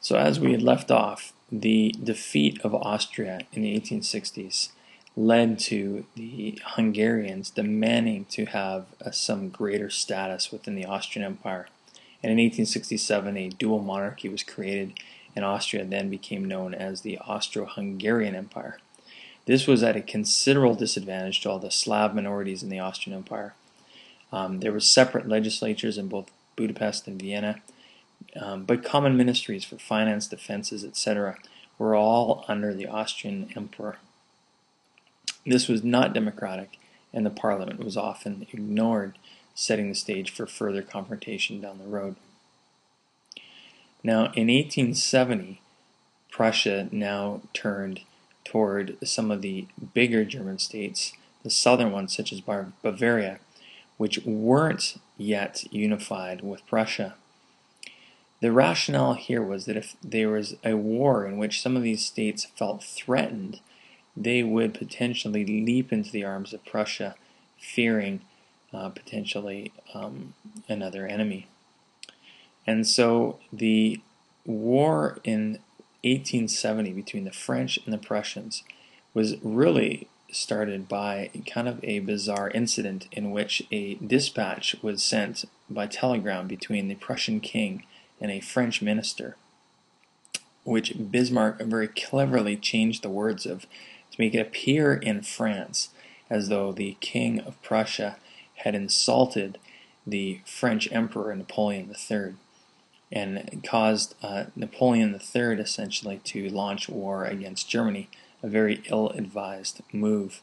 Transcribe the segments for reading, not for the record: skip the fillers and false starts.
So as we had left off, the defeat of Austria in the 1860s led to the Hungarians demanding to have some greater status within the Austrian Empire. And in 1867, a dual monarchy was created, and Austria then became known as the Austro-Hungarian Empire. This was at a considerable disadvantage to all the Slav minorities in the Austrian Empire. There were separate legislatures in both Budapest and Vienna, but common ministries for finance, defenses, etc. were all under the Austrian emperor. This was not democratic, and the parliament was often ignored, setting the stage for further confrontation down the road. Now, in 1870, Prussia now turned toward some of the bigger German states, the southern ones such as Bavaria, which weren't yet unified with Prussia. The rationale here was that if there was a war in which some of these states felt threatened, they would potentially leap into the arms of Prussia, fearing potentially another enemy. And so the war in 1870 between the French and the Prussians was really started by kind of a bizarre incident in which a dispatch was sent by telegram between the Prussian king and a French minister, which Bismarck very cleverly changed the words of to make it appear in France as though the king of Prussia had insulted the French emperor Napoleon III and caused Napoleon III essentially to launch war against Germany, a very ill-advised move.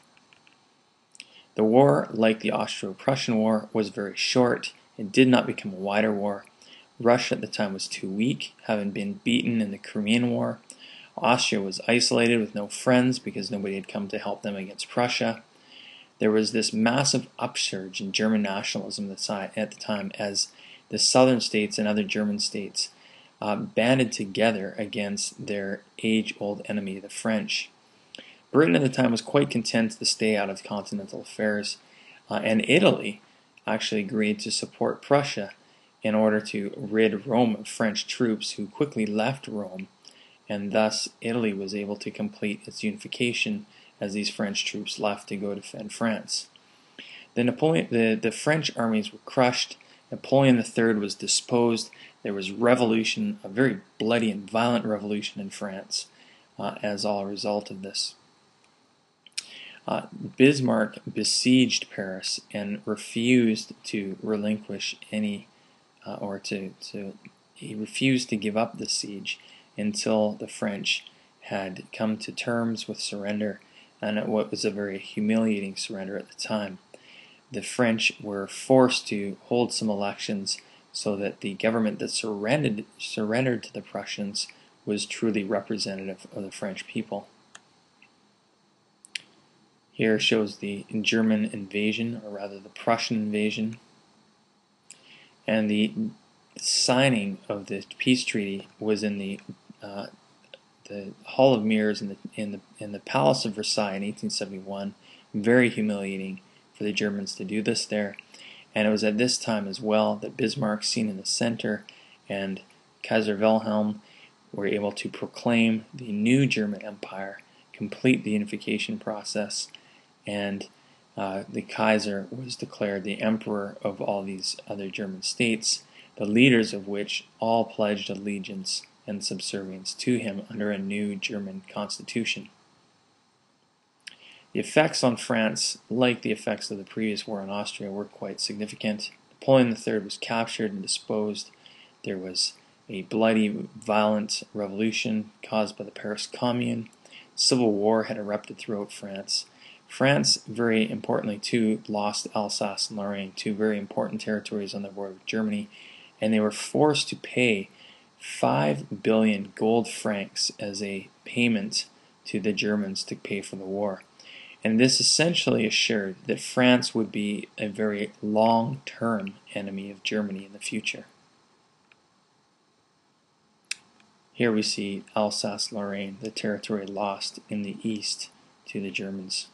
The war, like the Austro-Prussian War, was very short. It did not become a wider war. Russia at the time was too weak, having been beaten in the Crimean War. Austria was isolated with no friends because nobody had come to help them against Prussia. There was this massive upsurge in German nationalism at the time as the southern states and other German states banded together against their age-old enemy, the French. Britain at the time was quite content to stay out of continental affairs, and Italy actually agreed to support Prussia in order to rid Rome of French troops who quickly left Rome, and thus Italy was able to complete its unification as these French troops left to go defend France. The French armies were crushed. Napoleon III was disposed. There was revolution, a very bloody and violent revolution in France as all a result of this. Bismarck besieged Paris and refused to relinquish any he refused to give up the siege until the French had come to terms with surrender, and what was a very humiliating surrender at the time. The French were forced to hold some elections so that the government that surrendered to the Prussians was truly representative of the French people. Here shows the German invasion, or rather the Prussian invasion. And the signing of the peace treaty was in the Hall of Mirrors in the Palace of Versailles in 1871. Very humiliating for the Germans to do this there. And it was at this time as well that Bismarck, seen in the center, and Kaiser Wilhelm were able to proclaim the new German Empire, complete the unification process, and the Kaiser was declared the emperor of all these other German states, the leaders of which all pledged allegiance and subservience to him under a new German constitution. The effects on France, like the effects of the previous war in Austria, were quite significant. Napoleon III was captured and disposed. There was a bloody, violent revolution caused by the Paris Commune. Civil war had erupted throughout France. France, very importantly too, lost Alsace and Lorraine, two very important territories on the border with Germany, and they were forced to pay 5 billion gold francs as a payment to the Germans to pay for the war. And this essentially assured that France would be a very long-term enemy of Germany in the future. Here we see Alsace-Lorraine, the territory lost in the east to the Germans.